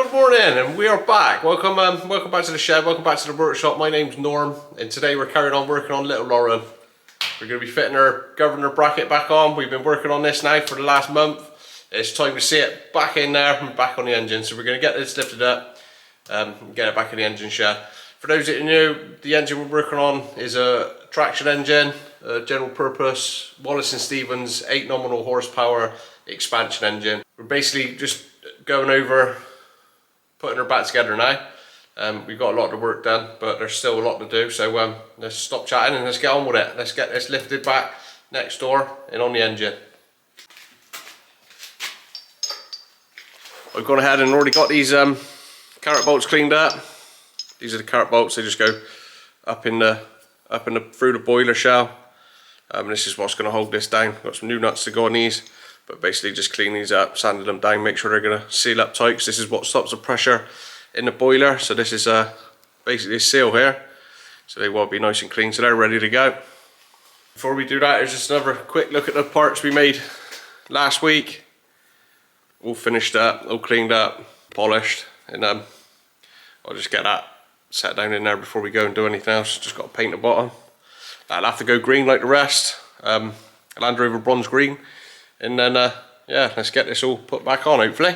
Good morning, and we are back. Welcome back to the shed. Welcome back to the workshop. My name's Norm, and today we're carrying on working on little Lauren. We're going to be fitting her governor bracket back on. We've been working on this now for the last month. It's time to see it back in there and back on the engine. So we're going to get this lifted up, and get it back in the engine shed. For those that are new, the engine we're working on is a traction engine, a general purpose Wallace and Stevens 8 nominal horsepower expansion engine. We're basically just going over putting her back together now. We've got a lot of work done, but there's still a lot to do, so let's stop chatting and let's get on with it. Let's get this lifted back next door and on the engine. I've gone ahead and already got these carrot bolts cleaned up. These are the carrot bolts. They just go up in the through the boiler shell. This is what's going to hold this down. Got some new nuts to go on these, but basically just clean these up, sanded them down, make sure they're going to seal up tight, because this is what stops the pressure in the boiler. So this is basically a seal here, so they will be nice and clean, so they're ready to go. Before we do that, there's just another quick look at the parts we made last week. All finished up, all cleaned up, polished, and I'll just get that set down in there before we go and do anything else. Just got to paint the bottom. That'll have to go green like the rest. Land Rover bronze green, and then yeah, let's get this all put back on hopefully.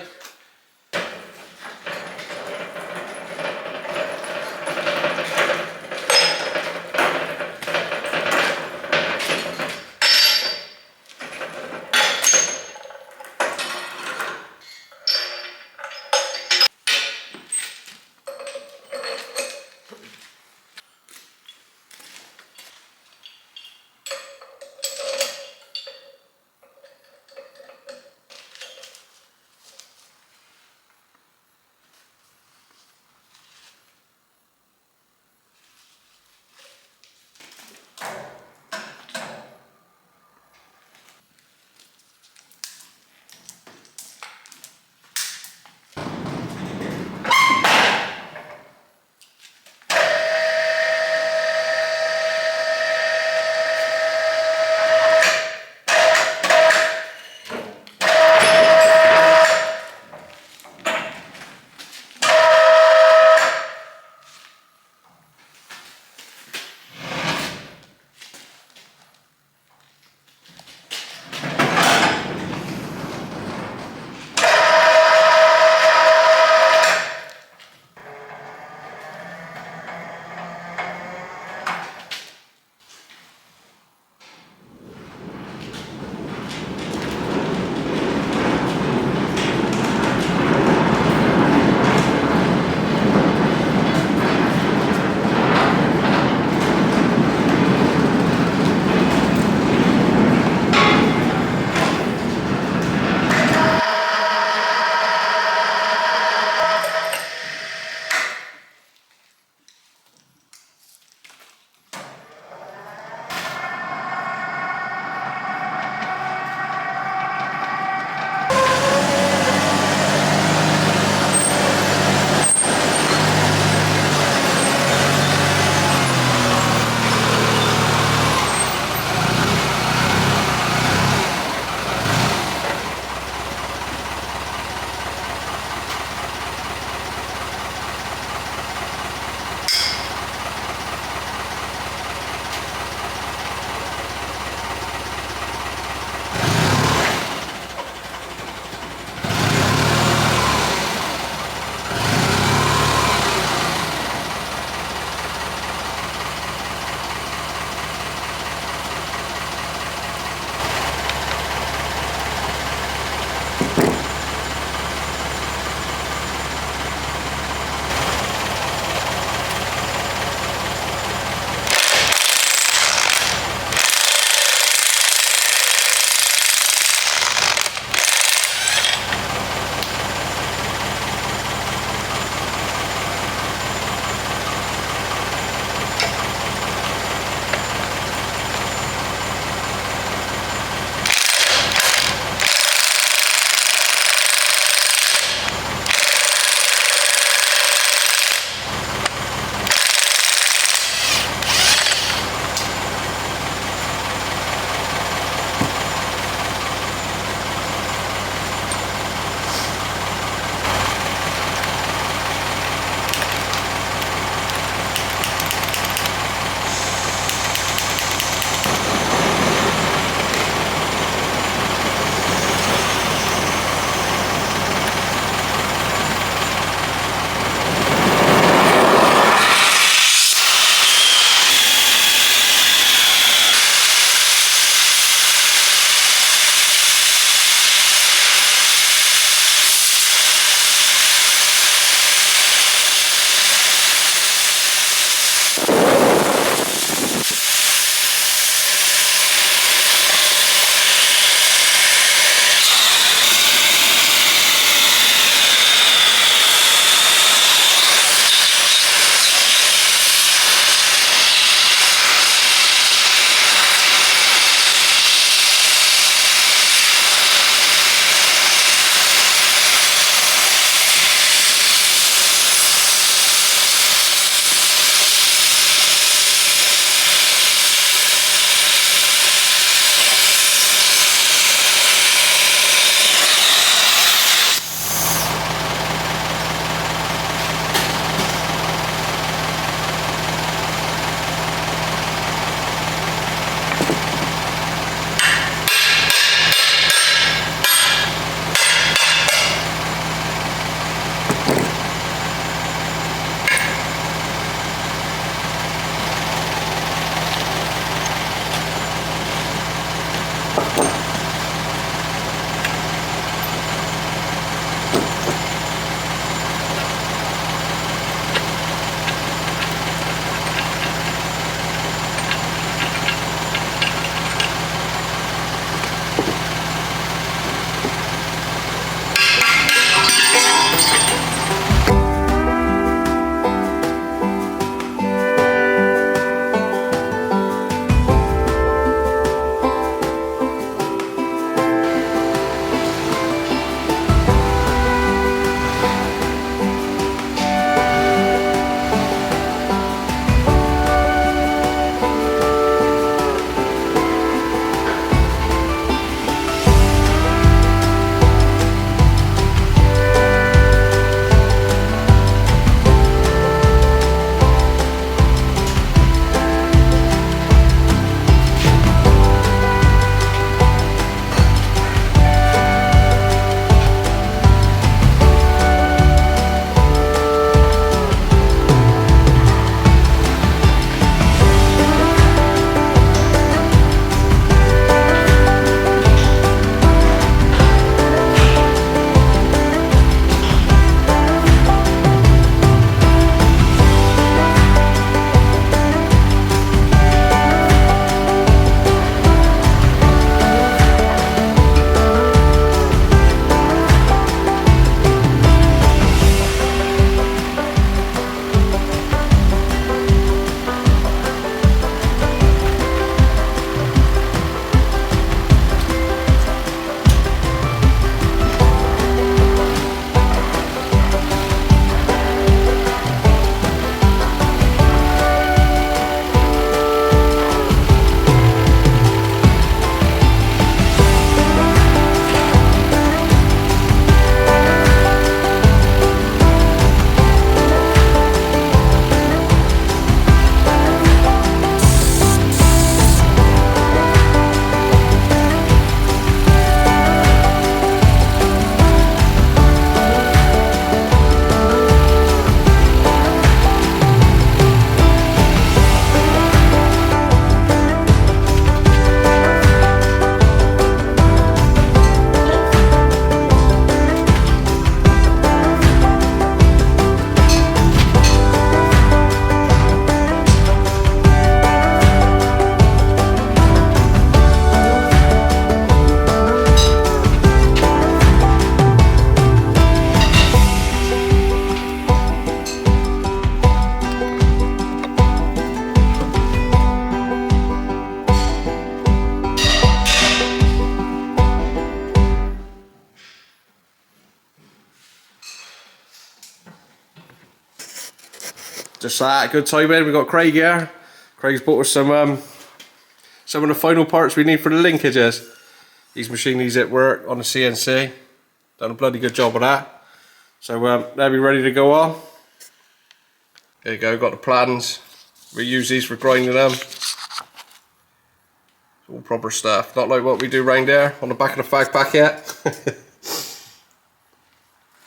Just that, good timing. We've got Craig here. Craig's bought us some of the final parts we need for the linkages. He's machined these at work on the CNC. Done a bloody good job of that. So they'll be ready to go on. There you go, got the plans. We use these for grinding them. It's all proper stuff. Not like what we do round there on the back of the fag packet.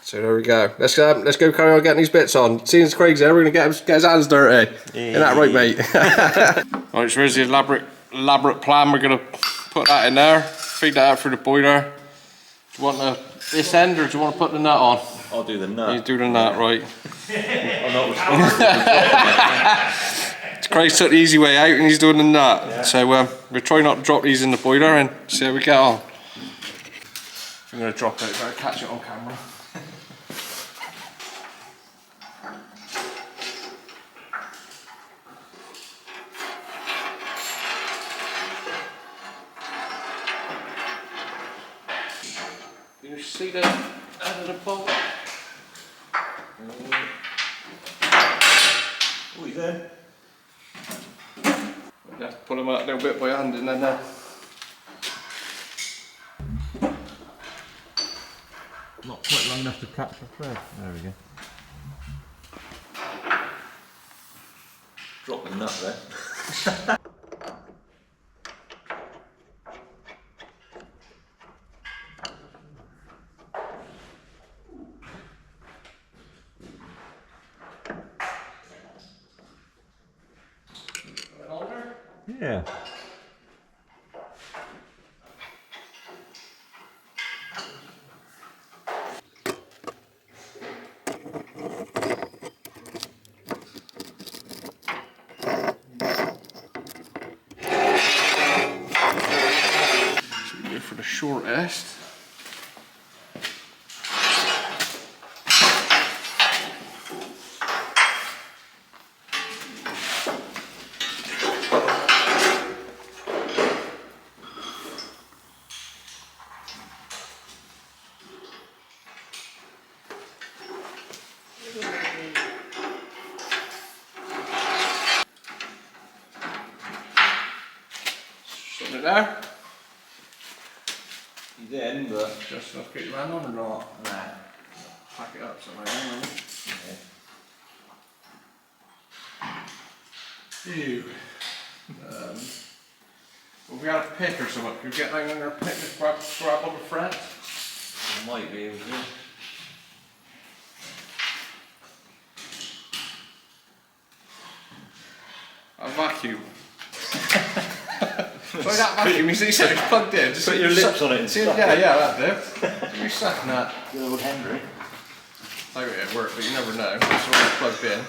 So there we go. Let's go carry on getting these bits on. Seeing as Craig's there, we're gonna get his hands dirty. Yeah. Isn't that right, mate? Right, so here's the elaborate plan. We're gonna put that in there, feed that out through the boiler. Do you want this end or do you want to put the nut on? I'll do the nut. You do the nut, right? I'm not responsible. Craig took the easy way out and he's doing the nut. Yeah. So we're trying not to drop these in the boiler and see how we get on. If I'm going to drop it, I've got to catch it on camera. You see the end of the bolt? Oh, he's there. You have to pull them out a little bit by hand and then Not quite long enough to catch a thread. There we go. Drop the nut there. Yeah. so we go for the shortest. Something there. He's in, but Just enough to get your hand on or not? nah. Pack it up somewhere. Ew. Well, if we had a pick or something, could we get down in there, pick and grab on the thread? Might be able to. A vacuum. Try that vacuum, you said it's plugged in. Just Put your lips on it and suck yeah, it. yeah, that'll do. You sucking that. Good old Henry. I think it'd work, but you never know. It's already plugged in.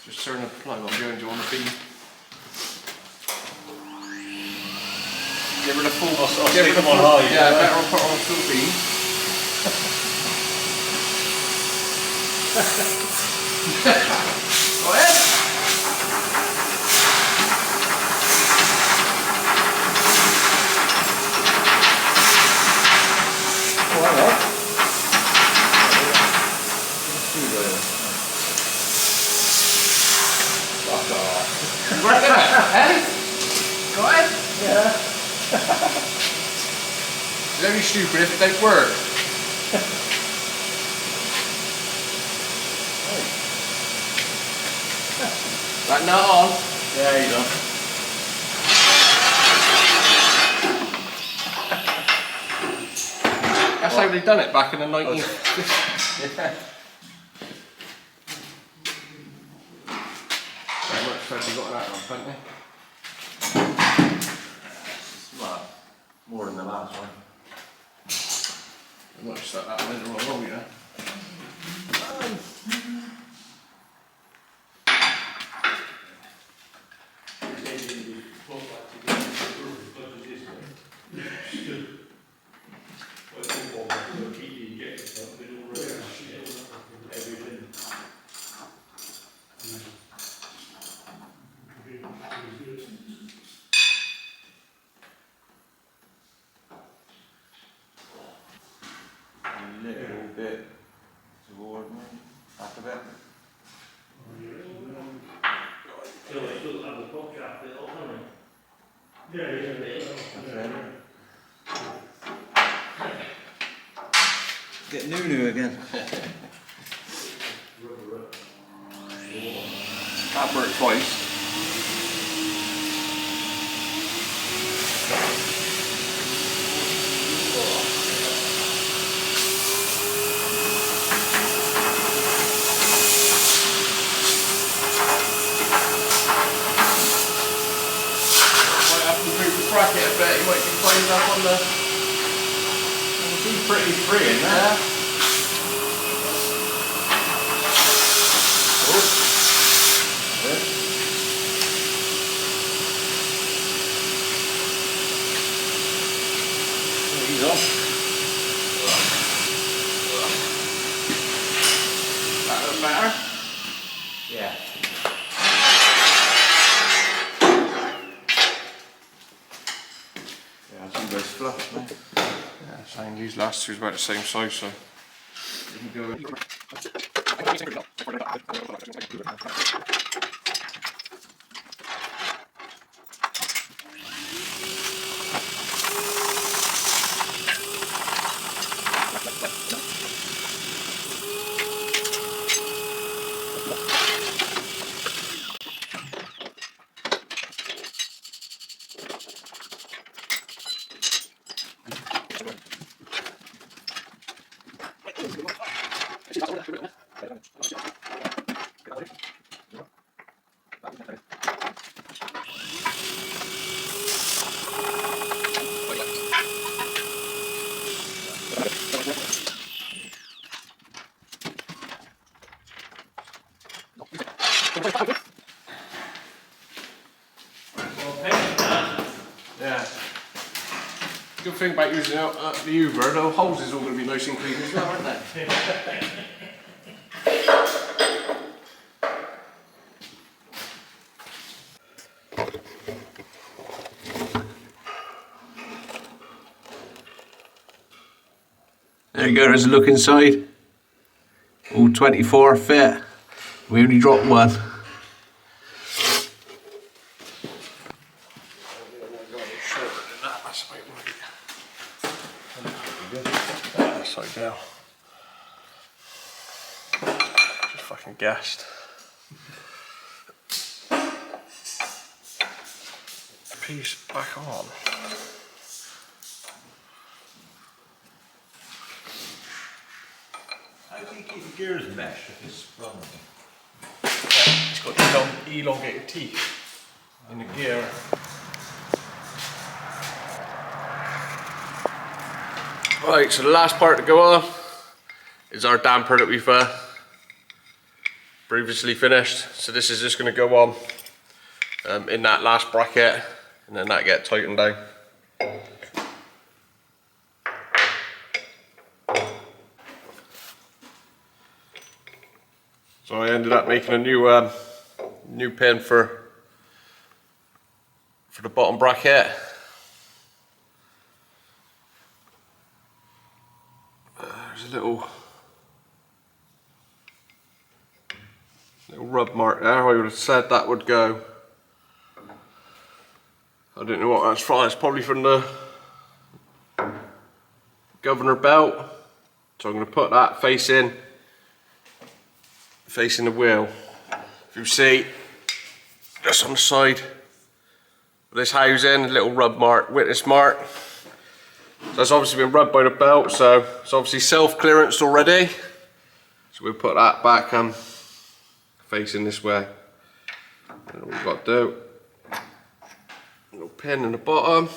Just turn the plug on behind you on the beam. Give her the full. I'll stick them on high. Yeah, better put on a full beam. Go ahead. Work it out, Eddie? Go ahead. Yeah. It's very stupid if it don't work. Right, now on. Yeah, he's on. That's how they done it back in the 19th. Yeah. How much thread you got that on, haven't you? Well, more than the last one. I might start that in the wrong hole, you know. A little bit toward me, back a bit. Get new again. That worked twice. Might have to move the bracket a bit, you might be playing up on the... It's pretty free in there. He's off. That look better? Yeah. Yeah, I think that's flush, mate. Yeah, same. These last two is about the same size, so... You can go in. Yeah. Good thing about using the Uber, the holes is all going to be nice and clean as well, aren't they? There you go, there's a look inside. All 24 fit. We only dropped one. Upside down. Just fucking gassed. Piece back on. How do you keep the gears meshed if it's sprung? Yeah, it's got elongated teeth in the gear. Right, so the last part to go on is our damper that we've previously finished. So this is just going to go on in that last bracket, and then that get tightened down. So I ended up making a new pin for the bottom bracket. There's a little rub mark there. I would have said that would go. I don't know what that's from. It's probably from the governor belt. So I'm going to put that facing the wheel. If you see, just on the side of this housing, a little rub mark, witness mark. So that's obviously been rubbed by the belt, so it's obviously self-clearanced already. So we'll put that back facing this way. And all we've got to do, a little pin in the bottom.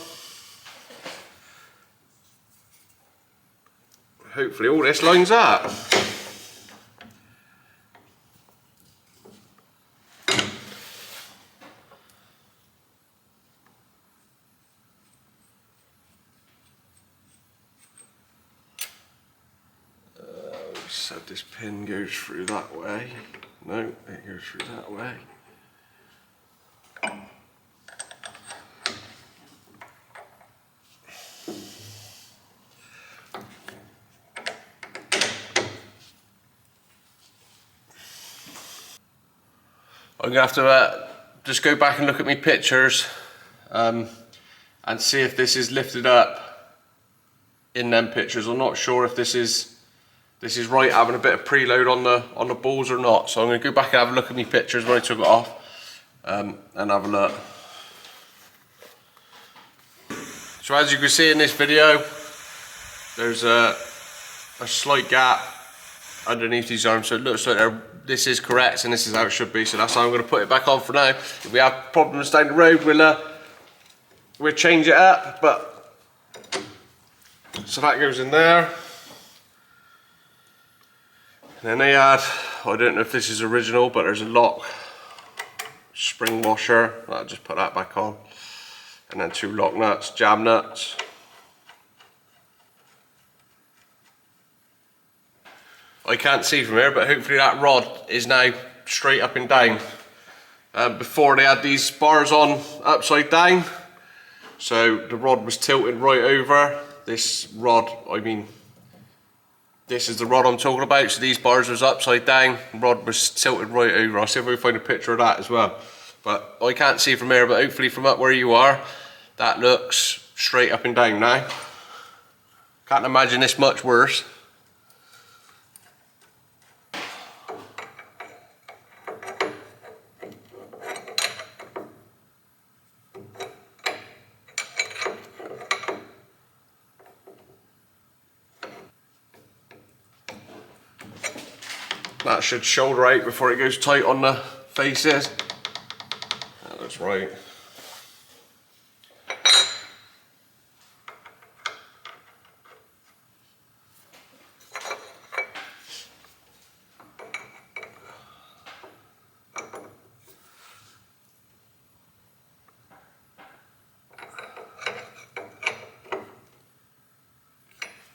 Hopefully all this lines up. Said this pin goes through that way. No, it goes through that way. I'm gonna have to just go back and look at my pictures and see if this is lifted up in them pictures. I'm not sure if this is right, having a bit of preload on the balls or not. So I'm going to go back and have a look at my pictures when I took it off and have a look. So as you can see in this video, there's a slight gap underneath these arms, so it looks like this is correct and this is how it should be. So that's how I'm going to put it back on for now. If we have problems down the road, we'll change it up. But so that goes in there. And then they had, I don't know if this is original, but there's a lock spring washer. I'll just put that back on. And then 2 lock nuts, jam nuts. I can't see from here, but hopefully that rod is now straight up and down. Before they had these bars on upside down, so the rod was tilted right over. This rod, I mean, this is the rod I'm talking about. So these bars was upside down, the rod was tilted right over. I'll see if I can find a picture of that as well. But I can't see from here, but hopefully from up where you are, that looks straight up and down now. Can't imagine this much worse. That should shoulder out before it goes tight on the faces. That looks right.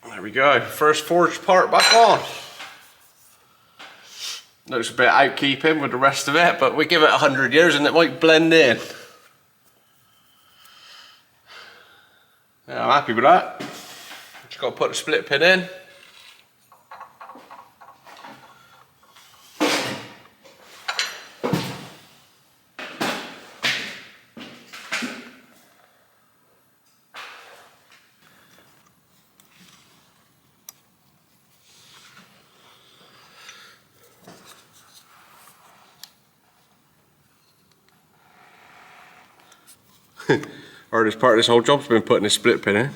There we go, first forged part back on. Looks a bit outkeeping with the rest of it, but we give it 100 years and it might blend in. Yeah, I'm happy with that. Just got to put the split pin in. Hardest part of this whole job's been putting this split pin in.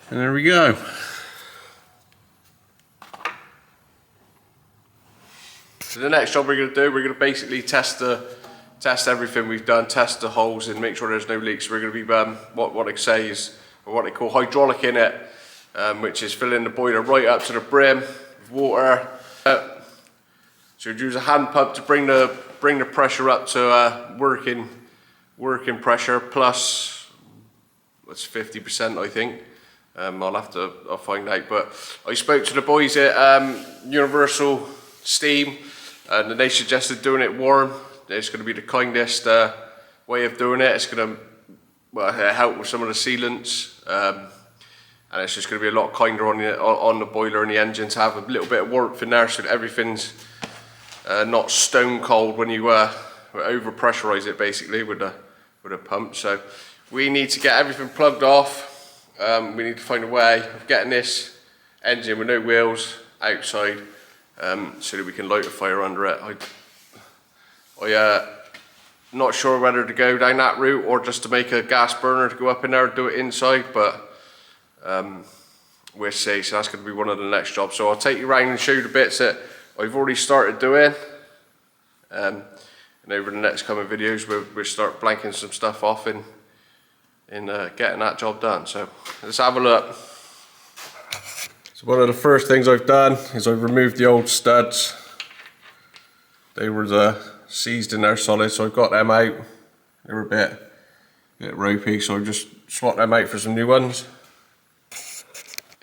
And there we go. So the next job we're going to do, we're going to basically test everything we've done, test the holes and make sure there's no leaks. We're going to be what they say is, or what they call hydraulic in it, which is filling the boiler right up to the brim with water. So we'd use a hand pump to bring the pressure up to working pressure plus, what's 50% I think. I'll find out, but I spoke to the boys at Universal Steam and they suggested doing it warm. It's going to be the kindest way of doing it. It's going to help with some of the sealants, and it's just going to be a lot kinder on the boiler and the engine to have a little bit of warmth in there so that everything's not stone cold when you over pressurize it basically with a pump. So we need to get everything plugged off. We need to find a way of getting this engine with no wheels outside so that we can light a fire under it. I'm not sure whether to go down that route or just to make a gas burner to go up in there and do it inside, but we'll see. So that's going to be one of the next jobs. So I'll take you around and show you the bits that I've already started doing, and over the next coming videos we'll start blanking some stuff off in getting that job done. So let's have a look. So one of the first things I've done is I've removed the old studs They were seized in there solid, so I got them out. They were a bit ropey, so I just swapped them out for some new ones.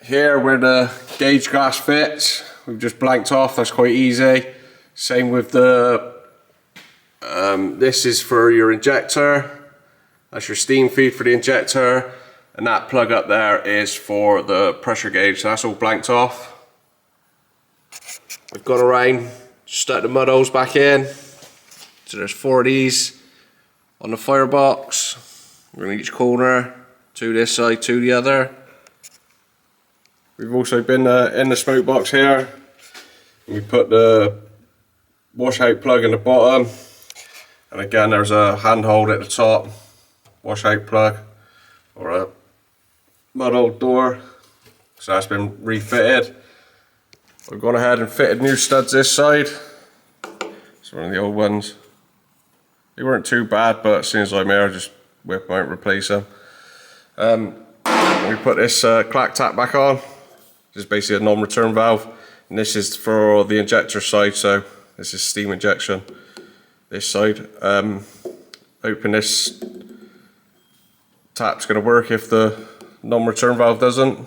Here where the gauge glass fits, we've just blanked off, that's quite easy. Same with the, this is for your injector, that's your steam feed for the injector, and that plug up there is for the pressure gauge, so that's all blanked off. We've gone around, stuck the mud holes back in, so there's 4 of these on the firebox, we're in each corner, 2 this side, 2 the other. We've also been in the smoke box here. We put the washout plug in the bottom, and again there's a handhold at the top, washout plug, or a mud hole door. So that's been refitted. We've gone ahead and fitted new studs this side. It's one of the old ones. They weren't too bad, but as soon as I'm here, I just whip them out and replace them. We put this clack tap back on. This is basically a non-return valve, and this is for the injector side, so this is steam injection. This side, hoping this tap's going to work if the non-return valve doesn't.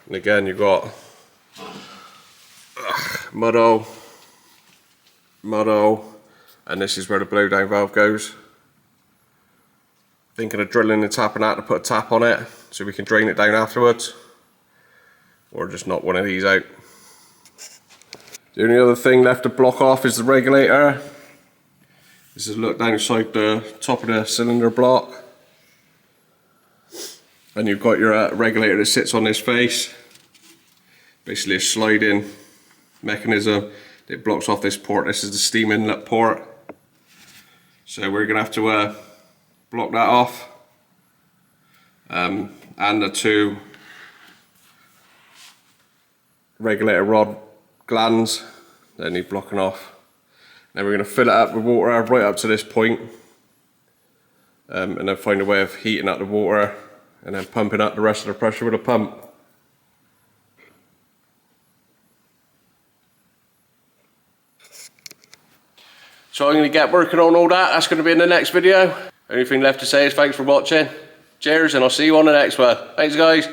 And again, you've got mud hole, and this is where the blowdown valve goes. Thinking of drilling and tapping out to put a tap on it so we can drain it down afterwards, or just knock one of these out. The only other thing left to block off is the regulator. This is a look down inside the top of the cylinder block, and you've got your regulator that sits on this face, basically a sliding mechanism that blocks off this port. This is the steam inlet port, so we're going to have to block that off, and the 2 regulator rod glands, they need blocking off. Then we're going to fill it up with water right up to this point, and then find a way of heating up the water and then pumping up the rest of the pressure with a pump. So I'm going to get working on all that. That's going to be in the next video. Only thing left to say is thanks for watching. Cheers, and I'll see you on the next one. Thanks guys.